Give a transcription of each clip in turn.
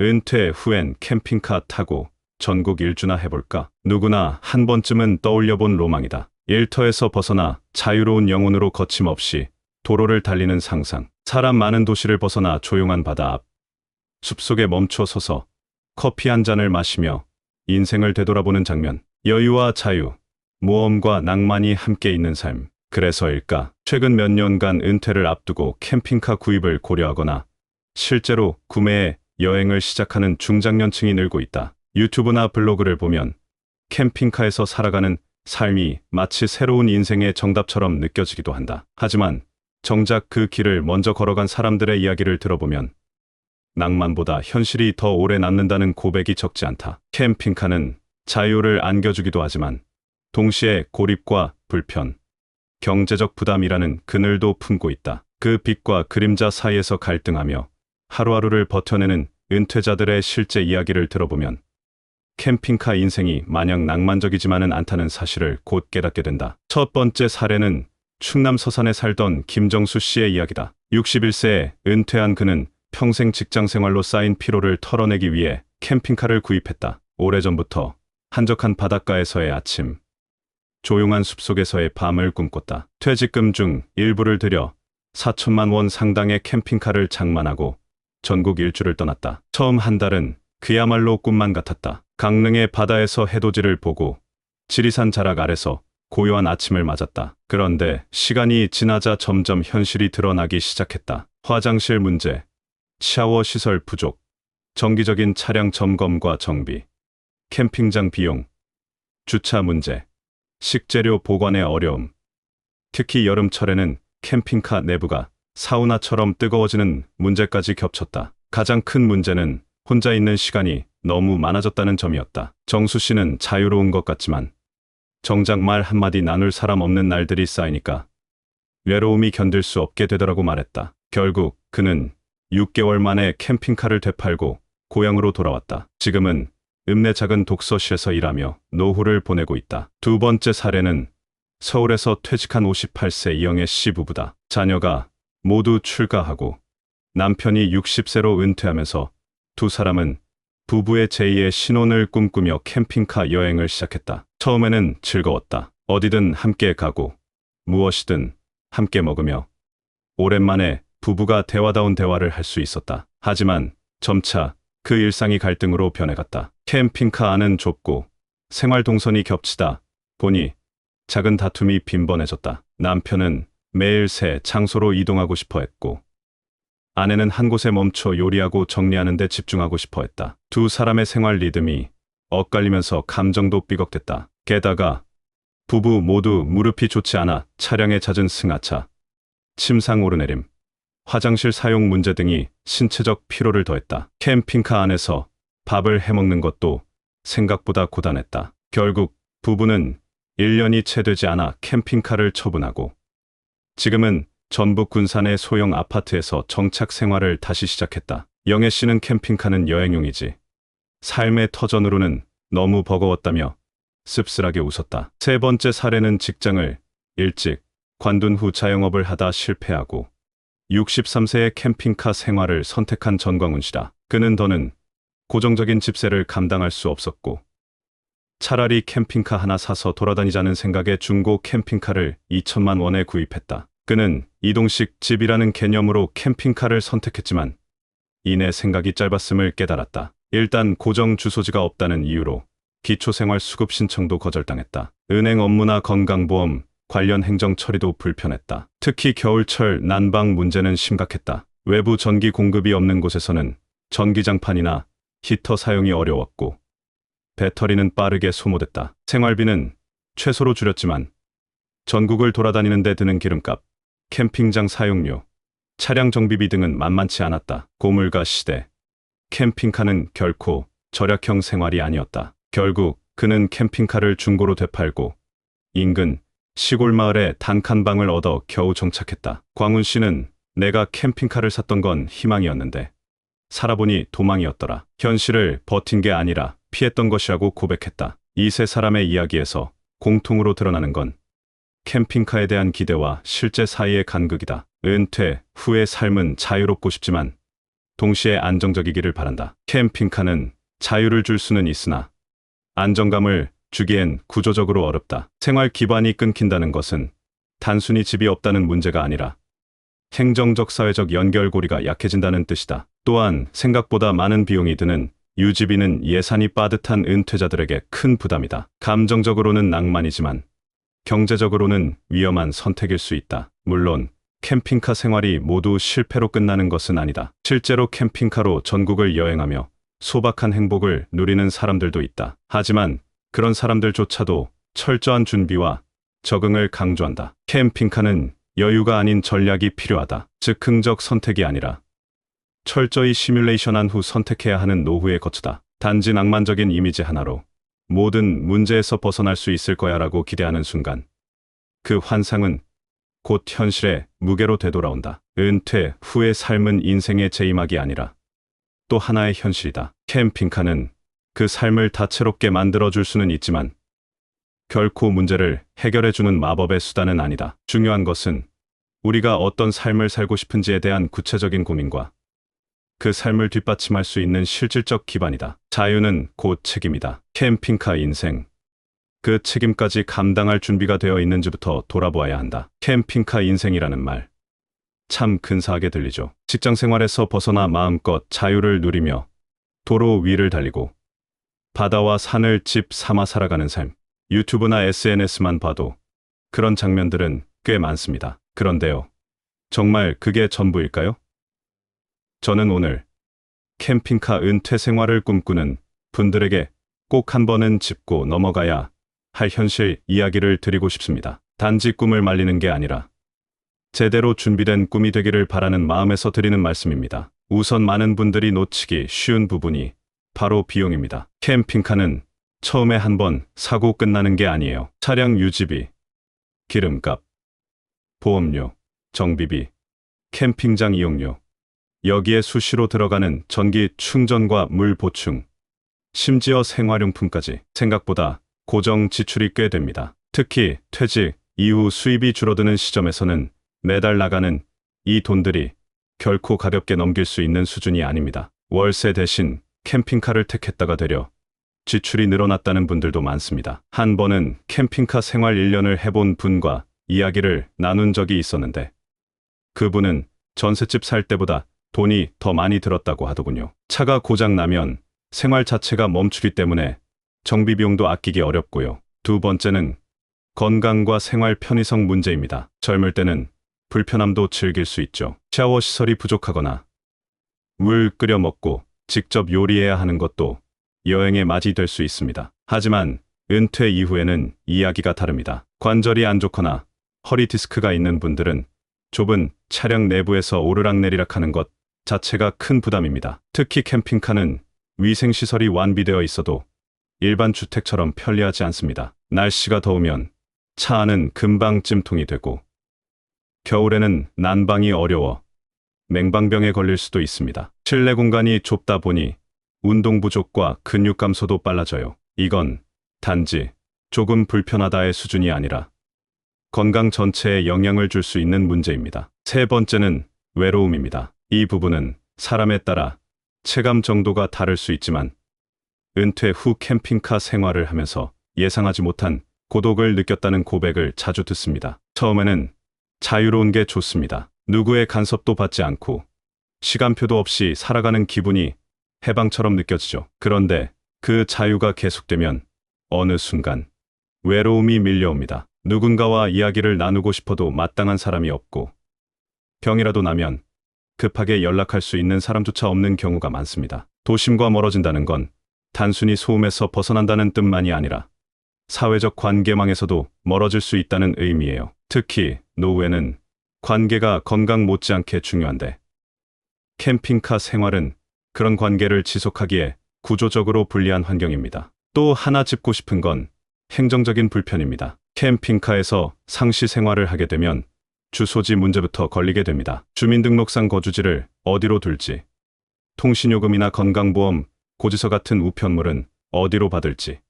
은퇴 후엔 캠핑카 타고 전국 일주나 해볼까? 누구나 한 번쯤은 떠올려본 로망이다. 일터에서 벗어나 자유로운 영혼으로 거침없이 도로를 달리는 상상. 사람 많은 도시를 벗어나 조용한 바다 앞 숲속에 멈춰 서서 커피 한 잔을 마시며 인생을 되돌아보는 장면. 여유와 자유, 모험과 낭만이 함께 있는 삶. 그래서일까? 최근 몇 년간 은퇴를 앞두고 캠핑카 구입을 고려하거나 실제로 구매해 여행을 시작하는 중장년층이 늘고 있다. 유튜브나 블로그를 보면 캠핑카에서 살아가는 삶이 마치 새로운 인생의 정답처럼 느껴지기도 한다. 하지만 정작 그 길을 먼저 걸어간 사람들의 이야기를 들어보면 낭만보다 현실이 더 오래 남는다는 고백이 적지 않다. 캠핑카는 자유를 안겨주기도 하지만 동시에 고립과 불편, 경제적 부담이라는 그늘도 품고 있다. 그 빛과 그림자 사이에서 갈등하며 하루하루를 버텨내는 은퇴자들의 실제 이야기를 들어보면 캠핑카 인생이 마냥 낭만적이지만은 않다는 사실을 곧 깨닫게 된다. 첫 번째 사례는 충남 서산에 살던 김정수 씨의 이야기다. 61세에 은퇴한 그는 평생 직장 생활로 쌓인 피로를 털어내기 위해 캠핑카를 구입했다. 오래전부터 한적한 바닷가에서의 아침, 조용한 숲속에서의 밤을 꿈꿨다. 퇴직금 중 일부를 들여 4천만 원 상당의 캠핑카를 장만하고 전국 일주를 떠났다. 처음 한 달은 그야말로 꿈만 같았다. 강릉의 바다에서 해돋이를 보고 지리산 자락 아래서 고요한 아침을 맞았다. 그런데 시간이 지나자 점점 현실이 드러나기 시작했다. 화장실 문제, 샤워 시설 부족, 정기적인 차량 점검과 정비, 캠핑장 비용, 주차 문제, 식재료 보관의 어려움. 특히 여름철에는 캠핑카 내부가 사우나처럼 뜨거워지는 문제까지 겹쳤다. 가장 큰 문제는 혼자 있는 시간이 너무 많아졌다는 점이었다. 정수 씨는 자유로운 것 같지만 정작 말 한마디 나눌 사람 없는 날들이 쌓이니까 외로움이 견딜 수 없게 되더라고 말했다. 결국 그는 6개월 만에 캠핑카를 되팔고 고향으로 돌아왔다. 지금은 읍내 작은 독서실에서 일하며 노후를 보내고 있다. 두 번째 사례는 서울에서 퇴직한 58세 이영애 씨 부부다. 자녀가 모두 출가하고 남편이 60세로 은퇴하면서 두 사람은 부부의 제2의 신혼을 꿈꾸며 캠핑카 여행을 시작했다. 처음에는 즐거웠다. 어디든 함께 가고 무엇이든 함께 먹으며 오랜만에 부부가 대화다운 대화를 할 수 있었다. 하지만 점차 그 일상이 갈등으로 변해갔다. 캠핑카 안은 좁고 생활 동선이 겹치다 보니 작은 다툼이 빈번해졌다. 남편은 매일 새 장소로 이동하고 싶어 했고 아내는 한 곳에 멈춰 요리하고 정리하는 데 집중하고 싶어 했다. 두 사람의 생활 리듬이 엇갈리면서 감정도 삐걱댔다. 게다가 부부 모두 무릎이 좋지 않아 차량의 잦은 승하차, 침상 오르내림, 화장실 사용 문제 등이 신체적 피로를 더했다. 캠핑카 안에서 밥을 해먹는 것도 생각보다 고단했다. 결국 부부는 1년이 채 되지 않아 캠핑카를 처분하고 지금은 전북 군산의 소형 아파트에서 정착 생활을 다시 시작했다. 영애 씨는 캠핑카는 여행용이지 삶의 터전으로는 너무 버거웠다며 씁쓸하게 웃었다. 세 번째 사례는 직장을 일찍 관둔 후 자영업을 하다 실패하고 63세의 캠핑카 생활을 선택한 전광훈 씨다. 그는 더는 고정적인 집세를 감당할 수 없었고 차라리 캠핑카 하나 사서 돌아다니자는 생각에 중고 캠핑카를 2천만 원에 구입했다. 그는 이동식 집이라는 개념으로 캠핑카를 선택했지만 이내 생각이 짧았음을 깨달았다. 일단 고정 주소지가 없다는 이유로 기초생활수급 신청도 거절당했다. 은행 업무나 건강보험 관련 행정 처리도 불편했다. 특히 겨울철 난방 문제는 심각했다. 외부 전기 공급이 없는 곳에서는 전기장판이나 히터 사용이 어려웠고 배터리는 빠르게 소모됐다. 생활비는 최소로 줄였지만 전국을 돌아다니는 데 드는 기름값, 캠핑장 사용료, 차량 정비비 등은 만만치 않았다. 고물가 시대, 캠핑카는 결코 절약형 생활이 아니었다. 결국 그는 캠핑카를 중고로 되팔고 인근 시골 마을에 단칸방을 얻어 겨우 정착했다. 광훈 씨는 내가 캠핑카를 샀던 건 희망이었는데 살아보니 도망이었더라. 현실을 버틴 게 아니라 피했던 것이라고 고백했다. 이 세 사람의 이야기에서 공통으로 드러나는 건 캠핑카에 대한 기대와 실제 사이의 간극이다. 은퇴 후의 삶은 자유롭고 싶지만 동시에 안정적이기를 바란다. 캠핑카는 자유를 줄 수는 있으나 안정감을 주기엔 구조적으로 어렵다. 생활 기반이 끊긴다는 것은 단순히 집이 없다는 문제가 아니라 행정적 사회적 연결고리가 약해진다는 뜻이다. 또한 생각보다 많은 비용이 드는 유지비는 예산이 빠듯한 은퇴자들에게 큰 부담이다. 감정적으로는 낭만이지만 경제적으로는 위험한 선택일 수 있다. 물론 캠핑카 생활이 모두 실패로 끝나는 것은 아니다. 실제로 캠핑카로 전국을 여행하며 소박한 행복을 누리는 사람들도 있다. 하지만 그런 사람들조차도 철저한 준비와 적응을 강조한다. 캠핑카는 여유가 아닌 전략이 필요하다. 즉흥적 선택이 아니라 철저히 시뮬레이션한 후 선택해야 하는 노후의 거치다. 단지 낭만적인 이미지 하나로 모든 문제에서 벗어날 수 있을 거야라고 기대하는 순간 그 환상은 곧 현실의 무게로 되돌아온다. 은퇴 후의 삶은 인생의 재임하기 아니라 또 하나의 현실이다. 캠핑카는 그 삶을 다채롭게 만들어줄 수는 있지만 결코 문제를 해결해주는 마법의 수단은 아니다. 중요한 것은 우리가 어떤 삶을 살고 싶은지에 대한 구체적인 고민과 그 삶을 뒷받침할 수 있는 실질적 기반이다. 자유는 곧 책임이다. 캠핑카 인생. 그 책임까지 감당할 준비가 되어 있는지부터 돌아보아야 한다. 캠핑카 인생이라는 말. 참 근사하게 들리죠. 직장 생활에서 벗어나 마음껏 자유를 누리며 도로 위를 달리고 바다와 산을 집 삼아 살아가는 삶. 유튜브나 SNS만 봐도 그런 장면들은 꽤 많습니다. 그런데요. 정말 그게 전부일까요? 저는 오늘 캠핑카 은퇴 생활을 꿈꾸는 분들에게 꼭 한 번은 짚고 넘어가야 할 현실 이야기를 드리고 싶습니다. 단지 꿈을 말리는 게 아니라 제대로 준비된 꿈이 되기를 바라는 마음에서 드리는 말씀입니다. 우선 많은 분들이 놓치기 쉬운 부분이 바로 비용입니다. 캠핑카는 처음에 한 번 사고 끝나는 게 아니에요. 차량 유지비, 기름값, 보험료, 정비비, 캠핑장 이용료, 여기에 수시로 들어가는 전기 충전과 물 보충, 심지어 생활용품까지 생각보다 고정 지출이 꽤 됩니다. 특히 퇴직 이후 수입이 줄어드는 시점에서는 매달 나가는 이 돈들이 결코 가볍게 넘길 수 있는 수준이 아닙니다. 월세 대신 캠핑카를 택했다가 되려 지출이 늘어났다는 분들도 많습니다. 한 번은 캠핑카 생활 1년을 해본 분과 이야기를 나눈 적이 있었는데 그분은 전셋집 살 때보다 돈이 더 많이 들었다고 하더군요. 차가 고장 나면 생활 자체가 멈추기 때문에 정비 비용도 아끼기 어렵고요. 두 번째는 건강과 생활 편의성 문제입니다. 젊을 때는 불편함도 즐길 수 있죠. 샤워 시설이 부족하거나 물 끓여 먹고 직접 요리해야 하는 것도 여행의 맛이 될 수 있습니다. 하지만 은퇴 이후에는 이야기가 다릅니다. 관절이 안 좋거나 허리 디스크가 있는 분들은 좁은 차량 내부에서 오르락내리락 하는 것 자체가 큰 부담입니다. 특히 캠핑카는 위생시설이 완비되어 있어도 일반 주택처럼 편리하지 않습니다. 날씨가 더우면 차 안은 금방 찜통이 되고 겨울에는 난방이 어려워 냉방병에 걸릴 수도 있습니다. 실내 공간이 좁다 보니 운동 부족과 근육 감소도 빨라져요. 이건 단지 조금 불편하다의 수준이 아니라 건강 전체에 영향을 줄 수 있는 문제입니다. 세 번째는 외로움입니다. 이 부분은 사람에 따라 체감 정도가 다를 수 있지만 은퇴 후 캠핑카 생활을 하면서 예상하지 못한 고독을 느꼈다는 고백을 자주 듣습니다. 처음에는 자유로운 게 좋습니다. 누구의 간섭도 받지 않고 시간표도 없이 살아가는 기분이 해방처럼 느껴지죠. 그런데 그 자유가 계속되면 어느 순간 외로움이 밀려옵니다. 누군가와 이야기를 나누고 싶어도 마땅한 사람이 없고 병이라도 나면 급하게 연락할 수 있는 사람조차 없는 경우가 많습니다. 도심과 멀어진다는 건 단순히 소음에서 벗어난다는 뜻만이 아니라 사회적 관계망에서도 멀어질 수 있다는 의미예요. 특히 노후에는 관계가 건강 못지않게 중요한데 캠핑카 생활은 그런 관계를 지속하기에 구조적으로 불리한 환경입니다. 또 하나 짚고 싶은 건 행정적인 불편입니다. 캠핑카에서 상시 생활을 하게 되면 주소지 문제부터 걸리게 됩니다. 주민등록상 거주지를 어디로 둘지, 통신요금이나 건강보험, 고지서 같은 우편물은 어디로 받을지.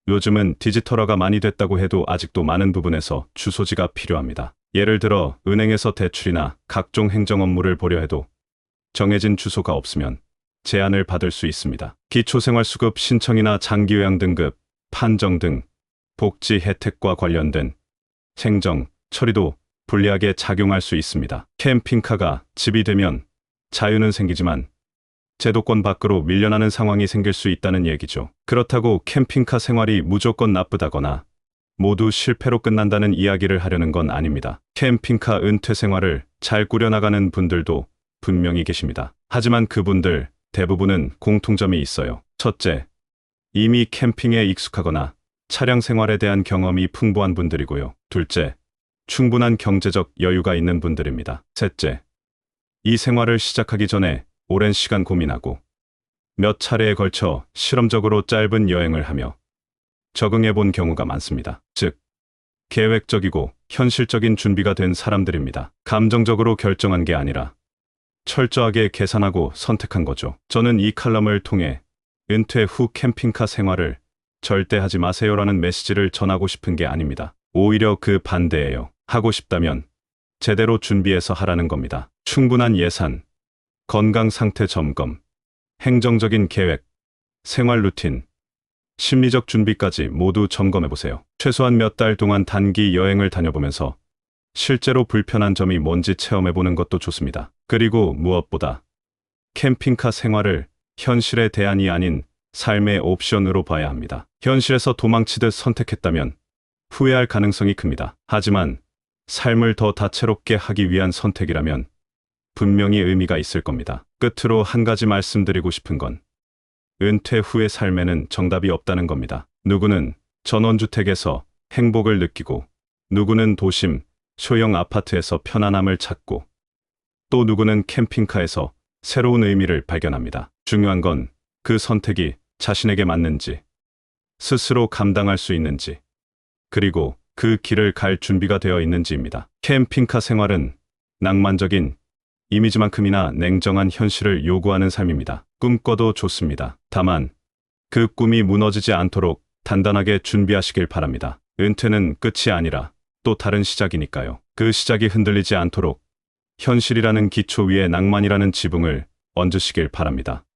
요즘은 디지털화가 많이 됐다고 해도 아직도 많은 부분에서 주소지가 필요합니다. 예를 들어 은행에서 대출이나 각종 행정 업무를 보려 해도 정해진 주소가 없으면 제한을 받을 수 있습니다. 기초생활수급 신청이나 장기요양 등급, 판정 등 복지 혜택과 관련된 행정, 처리도 불리하게 작용할 수 있습니다. 캠핑카가 집이 되면 자유는 생기지만 제도권 밖으로 밀려나는 상황이 생길 수 있다는 얘기죠. 그렇다고 캠핑카 생활이 무조건 나쁘다거나 모두 실패로 끝난다는 이야기를 하려는 건 아닙니다. 캠핑카 은퇴 생활을 잘 꾸려나가는 분들도 분명히 계십니다. 하지만 그분들 대부분은 공통점이 있어요. 첫째, 이미 캠핑에 익숙하거나 차량 생활에 대한 경험이 풍부한 분들이고요. 둘째, 충분한 경제적 여유가 있는 분들입니다. 셋째, 이 생활을 시작하기 전에 오랜 시간 고민하고 몇 차례에 걸쳐 실험적으로 짧은 여행을 하며 적응해 본 경우가 많습니다. 즉, 계획적이고 현실적인 준비가 된 사람들입니다. 감정적으로 결정한 게 아니라 철저하게 계산하고 선택한 거죠. 저는 이 칼럼을 통해 은퇴 후 캠핑카 생활을 절대 하지 마세요라는 메시지를 전하고 싶은 게 아닙니다. 오히려 그 반대예요. 하고 싶다면 제대로 준비해서 하라는 겁니다. 충분한 예산, 건강 상태 점검, 행정적인 계획, 생활 루틴, 심리적 준비까지 모두 점검해 보세요. 최소한 몇 달 동안 단기 여행을 다녀보면서 실제로 불편한 점이 뭔지 체험해 보는 것도 좋습니다. 그리고 무엇보다 캠핑카 생활을 현실의 대안이 아닌 삶의 옵션으로 봐야 합니다. 현실에서 도망치듯 선택했다면 후회할 가능성이 큽니다. 하지만 삶을 더 다채롭게 하기 위한 선택이라면 분명히 의미가 있을 겁니다. 끝으로 한 가지 말씀드리고 싶은 건 은퇴 후의 삶에는 정답이 없다는 겁니다. 누구는 전원주택에서 행복을 느끼고, 누구는 도심, 소형 아파트에서 편안함을 찾고, 또 누구는 캠핑카에서 새로운 의미를 발견합니다. 중요한 건 그 선택이 자신에게 맞는지, 스스로 감당할 수 있는지, 그리고 그 길을 갈 준비가 되어 있는지입니다. 캠핑카 생활은 낭만적인 이미지만큼이나 냉정한 현실을 요구하는 삶입니다. 꿈꿔도 좋습니다. 다만 그 꿈이 무너지지 않도록 단단하게 준비하시길 바랍니다. 은퇴는 끝이 아니라 또 다른 시작이니까요. 그 시작이 흔들리지 않도록 현실이라는 기초 위에 낭만이라는 지붕을 얹으시길 바랍니다.